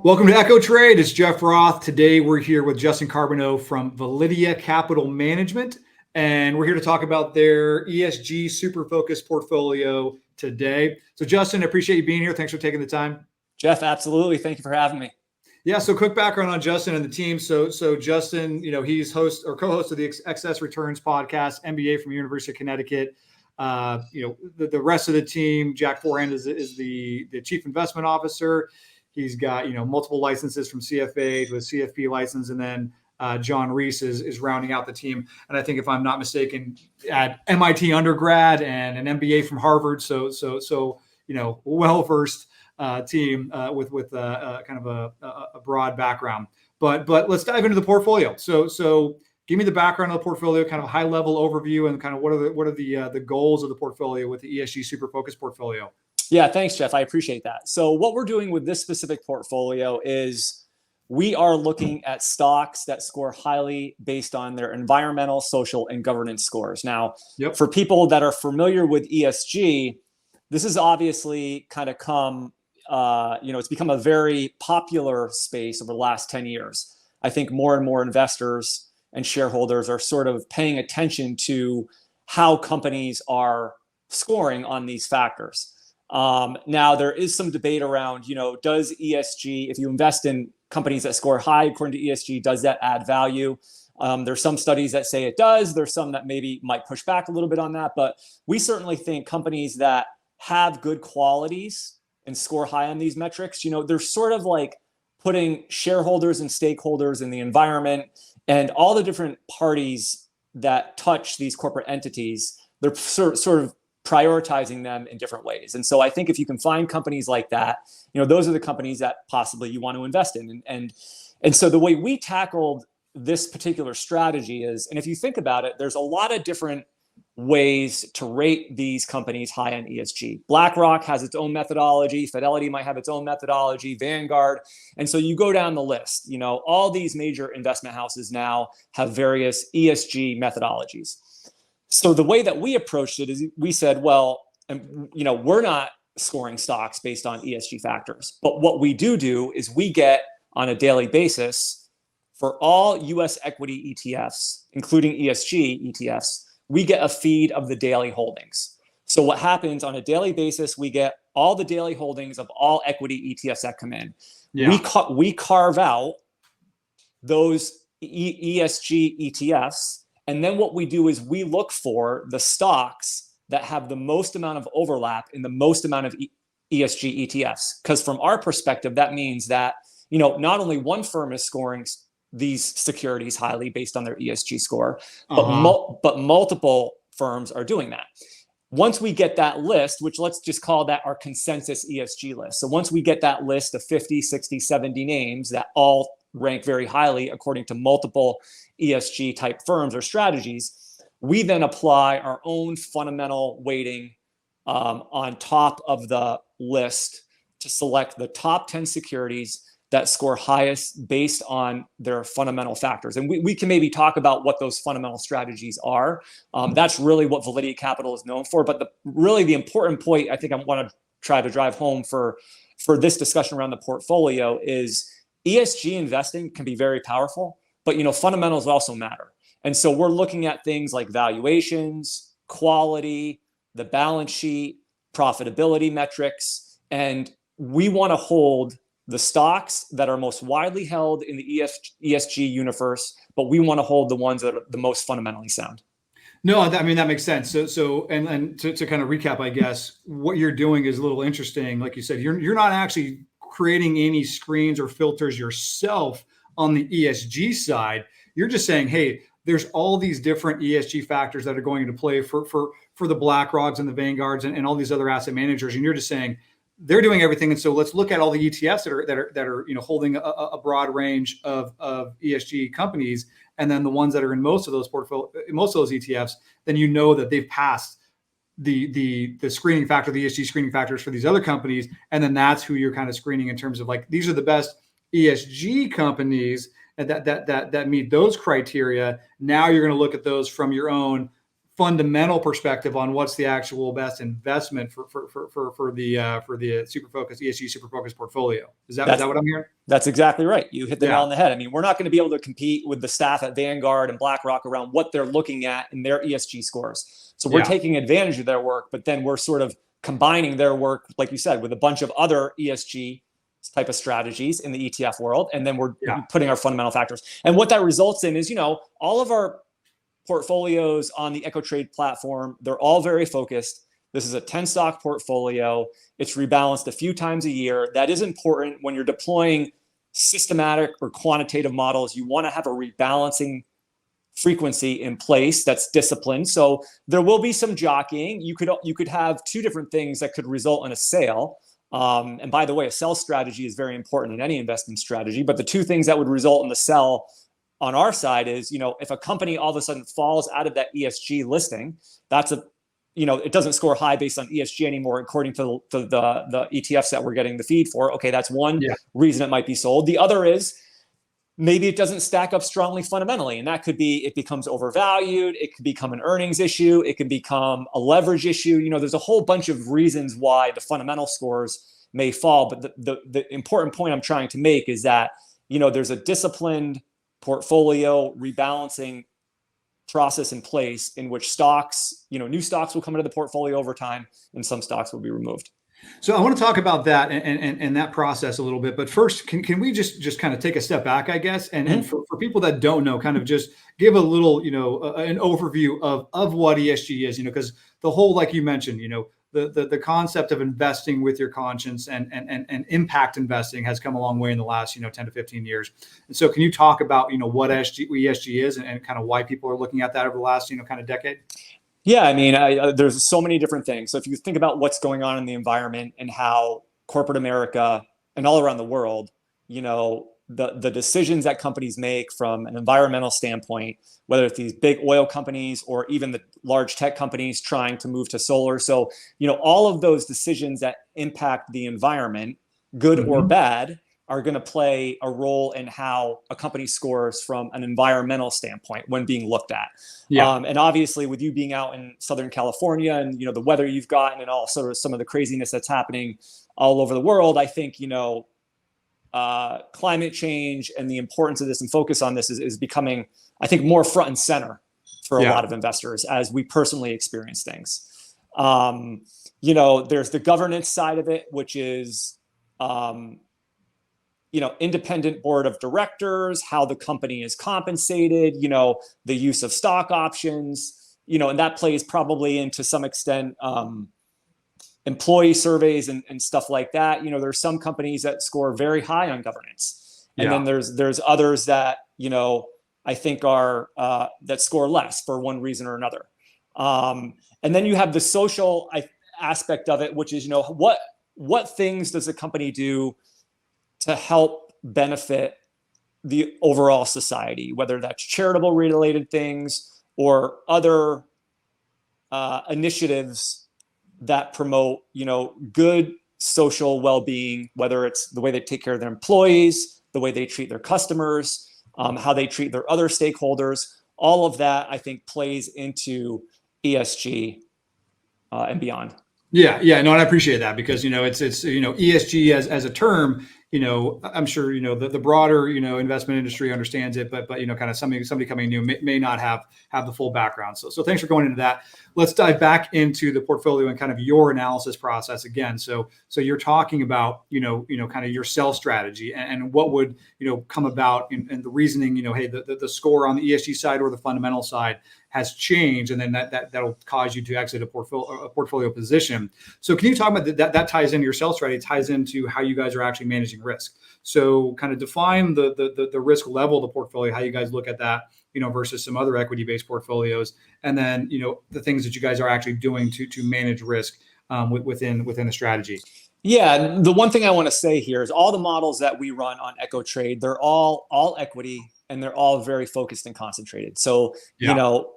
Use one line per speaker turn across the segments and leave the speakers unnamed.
Welcome to Echo Trade. It's Jeff Roth. Today we're here with Justin Carbonneau from Validea Capital Management, and we're here to talk about their ESG Super Focused portfolio today. So Justin, I appreciate you being here. Thanks for taking the time.
Jeff, absolutely. Thank you for having me.
Yeah, so quick background on Justin and the team. So Justin, he's host or co-host of the Excess Returns podcast, MBA from University of Connecticut. The rest of the team, Jack Forehand is the chief investment officer. He's got, multiple licenses from CFA to a CFP license. And then John Reese is rounding out the team. And I think if I'm not mistaken, at MIT undergrad and an MBA from Harvard. So well-versed team with kind of a broad background. But let's dive into the portfolio. So give me the background of the portfolio, kind of a high level overview, and kind of what are the goals of the portfolio with the ESG Super Focused portfolio.
Yeah, thanks, Jeff. I appreciate that. So what we're doing with this specific portfolio is we are looking at stocks that score highly based on their environmental, social, and governance scores. Now, For people that are familiar with ESG, this has obviously kind of come, it's become a very popular space over the last 10 years. I think more and more investors and shareholders are sort of paying attention to how companies are scoring on these factors. Now, there is some debate around, does ESG, if you invest in companies that score high according to ESG, does that add value? There's some studies that say it does. There's some that maybe might push back a little bit on that. But we certainly think companies that have good qualities and score high on these metrics, they're sort of like putting shareholders and stakeholders in the environment and all the different parties that touch these corporate entities. They're sort of prioritizing them in different ways. And so I think if you can find companies like that, those are the companies that possibly you want to invest in. And so the way we tackled this particular strategy is, and if you think about it, there's a lot of different ways to rate these companies high on ESG. BlackRock has its own methodology. Fidelity might have its own methodology, Vanguard. And so you go down the list, all these major investment houses now have various ESG methodologies. So the way that we approached it is we said, we're not scoring stocks based on ESG factors. But what we do is we get on a daily basis for all US equity ETFs, including ESG ETFs, we get a feed of the daily holdings. So what happens on a daily basis, we get all the daily holdings of all equity ETFs that come in. Yeah. We carve out those ESG ETFs. And then what we do is we look for the stocks that have the most amount of overlap in the most amount of ESG ETFs. Because from our perspective, that means that, not only one firm is scoring these securities highly based on their ESG score, but multiple firms are doing that. Once we get that list, which let's just call that our consensus ESG list. So once we get that list of 50, 60, 70 names that all rank very highly according to multiple ESG type firms or strategies, we then apply our own fundamental weighting on top of the list to select the top 10 securities that score highest based on their fundamental factors. And we can maybe talk about what those fundamental strategies are. That's really what Validea Capital is known for. But the important point I think I want to try to drive home for this discussion around the portfolio is ESG investing can be very powerful, but fundamentals also matter. And so we're looking at things like valuations, quality, the balance sheet, profitability metrics, and we want to hold the stocks that are most widely held in the ESG universe, but we want to hold the ones that are the most fundamentally sound.
No, that makes sense. So and to kind of recap, I guess what you're doing is a little interesting. Like you said, you're not actually creating any screens or filters yourself on the ESG side. You're just saying, hey, there's all these different ESG factors that are going into play for the BlackRocks and the Vanguards and all these other asset managers, and you're just saying they're doing everything. And so let's look at all the ETFs that are holding a broad range of ESG companies, and then the ones that are in most of those ETFs, then that they've passed the screening factor, the ESG screening factors for these other companies, and then that's who you're kind of screening in terms of like these are the best ESG companies that meet those criteria. Now you're going to look at those from your own fundamental perspective on what's the actual best investment for the super focused ESG super focused portfolio. Is that what I'm hearing?
That's exactly right. You hit the nail on the head. I mean, we're not going to be able to compete with the staff at Vanguard and BlackRock around what they're looking at in their ESG scores. So we're taking advantage of their work, but then we're sort of combining their work, like you said, with a bunch of other ESG type of strategies in the ETF world. And then we're putting our fundamental factors. And what that results in is, all of our portfolios on the EchoTrade platform, they're all very focused. This is a 10 stock portfolio. It's rebalanced a few times a year. That is important when you're deploying systematic or quantitative models. You want to have a rebalancing frequency in place that's disciplined. So there will be some jockeying. You could have two different things that could result in a sale. And by the way, a sell strategy is very important in any investment strategy. But the two things that would result in the sell on our side is, if a company all of a sudden falls out of that ESG listing, that's it doesn't score high based on ESG anymore, according to the ETFs that we're getting the feed for. Okay, that's one reason it might be sold. The other is maybe it doesn't stack up strongly fundamentally. And that could be, it becomes overvalued. It could become an earnings issue. It could become a leverage issue. There's a whole bunch of reasons why the fundamental scores may fall. But the important point I'm trying to make is that, there's a disciplined portfolio rebalancing process in place in which stocks, new stocks will come into the portfolio over time and some stocks will be removed.
So I want to talk about that and that process a little bit, but first, can we just kind of take a step back, I guess, and for people that don't know, kind of just give a little, an overview of what ESG is, because the whole, like you mentioned, the concept of investing with your conscience and impact investing has come a long way in the last 10 to 15 years. And so can you talk about what ESG is and kind of why people are looking at that over the last kind of decade?
Yeah, I mean, there's so many different things. So if you think about what's going on in the environment and how corporate America and all around the world, the decisions that companies make from an environmental standpoint, whether it's these big oil companies or even the large tech companies trying to move to solar. So, all of those decisions that impact the environment, good or bad, are going to play a role in how a company scores from an environmental standpoint when being looked at. And obviously, with you being out in Southern California and the weather you've gotten and all sort of some of the craziness that's happening all over the world, I think climate change and the importance of this and focus on this is becoming, I think, more front and center for a lot of investors as we personally experience things. There's the governance side of it, which is independent board of directors, how the company is compensated, the use of stock options, and that plays probably into some extent employee surveys and stuff like that. There's some companies that score very high on governance. And then there's others that, I think are that score less for one reason or another. And then you have the social aspect of it, which is, what things does a company do to help benefit the overall society, whether that's charitable related things or other initiatives that promote, good social well-being, whether it's the way they take care of their employees, the way they treat their customers, how they treat their other stakeholders. All of that, I think, plays into ESG and beyond.
Yeah, no, and I appreciate that because it's ESG as a term. I'm sure the broader investment industry understands it, but kind of somebody coming new may not have the full background. So thanks for going into that. Let's dive back into the portfolio and kind of your analysis process again. So you're talking about kind of your sell strategy and what would come about and the reasoning. Hey, the score on the ESG side or the fundamental side has changed, and then that'll cause you to exit a portfolio position. So can you talk about that ties into your sell strategy, ties into how you guys are actually managing risk. So kind of define the risk level of the portfolio, how you guys look at that, versus some other equity-based portfolios, and then the things that you guys are actually doing to manage risk within the strategy.
Yeah, the one thing I want to say here is all the models that we run on EchoTrade, they're all equity and they're all very focused and concentrated. So no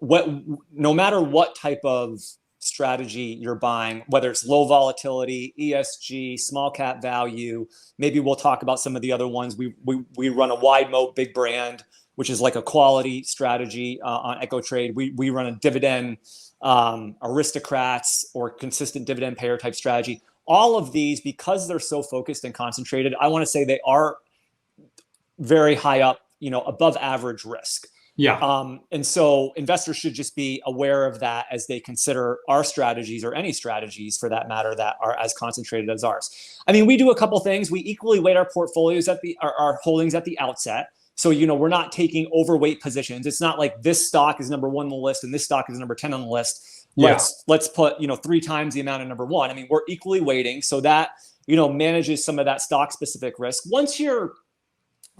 matter what type of strategy you're buying, whether it's low volatility, ESG, small cap value, maybe we'll talk about some of the other ones. We run a wide moat big brand, which is like a quality strategy on EchoTrade. We run a dividend aristocrats, or consistent dividend payer type strategy. All of these, because they're so focused and concentrated, I want to say they are very high up, above average risk.
Yeah.
And so investors should just be aware of that as they consider our strategies, or any strategies for that matter, that are as concentrated as ours. I mean, we do a couple things. We equally weight our portfolios our holdings at the outset. So, we're not taking overweight positions. It's not like this stock is number 1 on the list and this stock is number 10 on the list. Let's put, 3 times the amount of number 1. I mean, we're equally weighting, so that, manages some of that stock specific risk.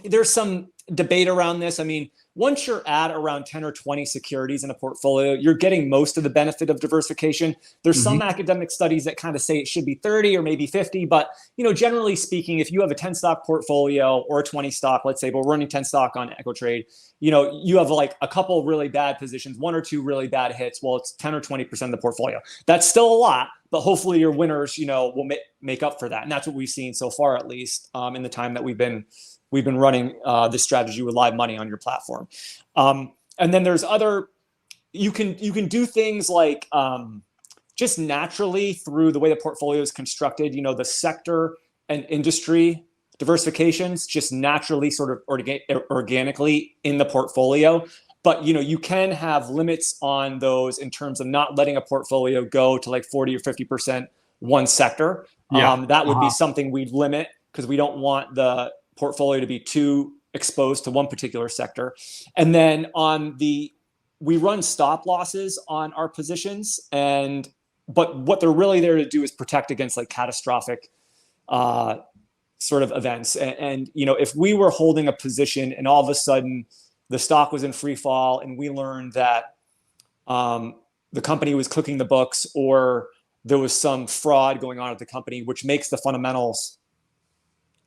There's some debate around this. I mean, once you're at around 10 or 20 securities in a portfolio, you're getting most of the benefit of diversification. There's some academic studies that kind of say it should be 30 or maybe 50, but generally speaking, if you have a 10 stock portfolio or a 20 stock, let's say, but we're running 10 stock on EcoTrade, you have like a couple really bad positions, 1 or 2 really bad hits. Well, it's 10 or 20% of the portfolio. That's still a lot, but hopefully your winners, will make up for that. And that's what we've seen so far, at least in the time that we've been running this strategy with live money on your platform. And then there's you can do things like just naturally through the way the portfolio is constructed, the sector and industry diversifications just naturally sort of organically in the portfolio. But, you can have limits on those in terms of not letting a portfolio go to like 40 or 50% one sector. That would be something we'd limit, because we don't want the portfolio to be too exposed to one particular sector. And then we run stop losses on our positions, but what they're really there to do is protect against like catastrophic sort of events. And if we were holding a position and all of a sudden the stock was in free fall and we learned that the company was cooking the books, or there was some fraud going on at the company, which makes the fundamentals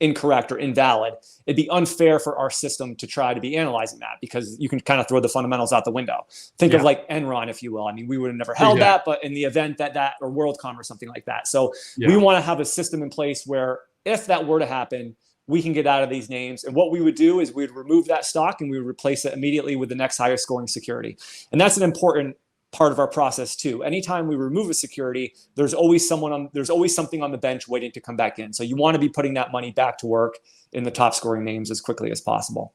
incorrect or invalid, it'd be unfair for our system to try to be analyzing that, because you can kind of throw the fundamentals out the window. Think of like Enron, if you will. I mean, we would have never held that, but in the event that or WorldCom or something like that. So we want to have a system in place where if that were to happen, we can get out of these names. And what we would do is we'd remove that stock and we would replace it immediately with the next highest scoring security. And that's an important part of our process too. Anytime we remove a security, there's always something on the bench waiting to come back in. So you want to be putting that money back to work in the top scoring names as quickly as possible.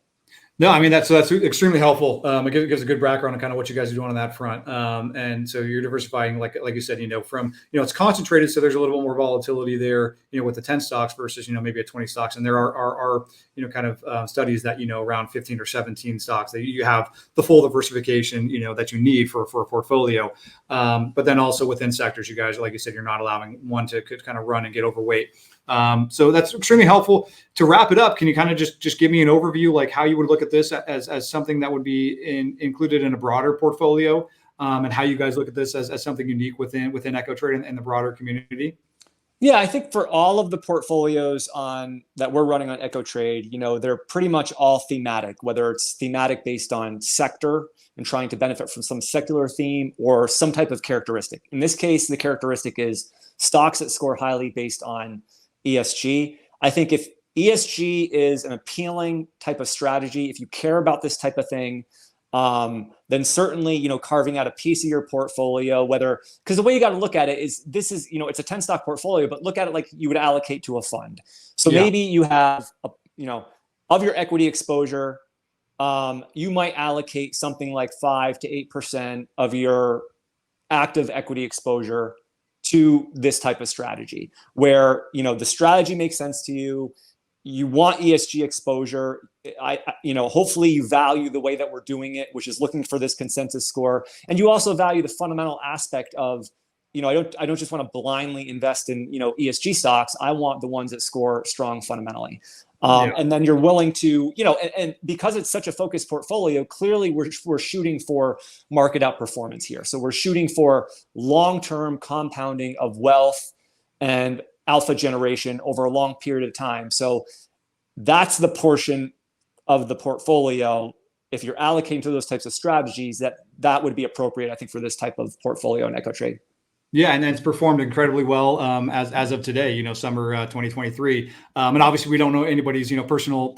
No, I mean, that's extremely helpful. It gives a good background on kind of what you guys are doing on that front. And so you're diversifying, like you said, from, it's concentrated. So there's a little bit more volatility there, with the 10 stocks versus, maybe a 20 stocks. And there are kind of studies that, around 15 or 17 stocks that you have the full diversification, that you need for a portfolio. But then also within sectors, you guys, like you said, you're not allowing one to kind of run and get overweight. So that's extremely helpful. To wrap it up, can you kind of just give me an overview, like how you would look at this as something that would be included in a broader portfolio, and how you guys look at this as something unique within EcoTrade and the broader community?
Yeah, I think for all of the portfolios that we're running on EcoTrade, they're pretty much all thematic, whether it's thematic based on sector and trying to benefit from some secular theme or some type of characteristic. In this case, the characteristic is stocks that score highly based on ESG. I think if ESG is an appealing type of strategy, if you care about this type of thing, then certainly, carving out a piece of your portfolio, because the way you got to look at it is this is, it's a 10 stock portfolio, but look at it like you would allocate to a fund. So maybe you have, of your equity exposure, you might allocate something like 5 to 8% of your active equity exposure to this type of strategy where, the strategy makes sense to you. You want ESG exposure. Hopefully you value the way that we're doing it, which is looking for this consensus score. And you also value the fundamental aspect of, I don't just want to blindly invest in, ESG stocks. I want the ones that score strong fundamentally. And then you're willing to, and because it's such a focused portfolio, clearly we're shooting for market outperformance here. So we're shooting for long-term compounding of wealth and alpha generation over a long period of time. So that's the portion of the portfolio, if you're allocating to those types of strategies, that would be appropriate, I think, for this type of portfolio in EcoTrade.
Yeah, and it's performed incredibly well as of today. Summer 2023, and obviously we don't know anybody's personal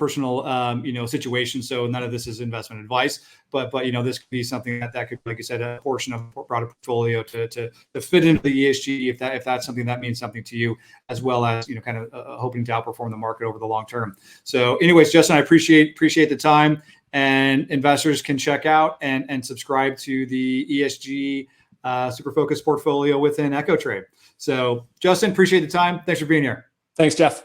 situation, so none of this is investment advice. But this could be something that could, like you said, a portion of a broader portfolio to fit into the ESG if that's something that means something to you, as well as kind of hoping to outperform the market over the long term. So, anyways, Justin, I appreciate the time, and investors can check out and subscribe to the ESG. Super focused portfolio within EchoTrade. So, Justin, appreciate the time. Thanks for being here.
Thanks, Jeff.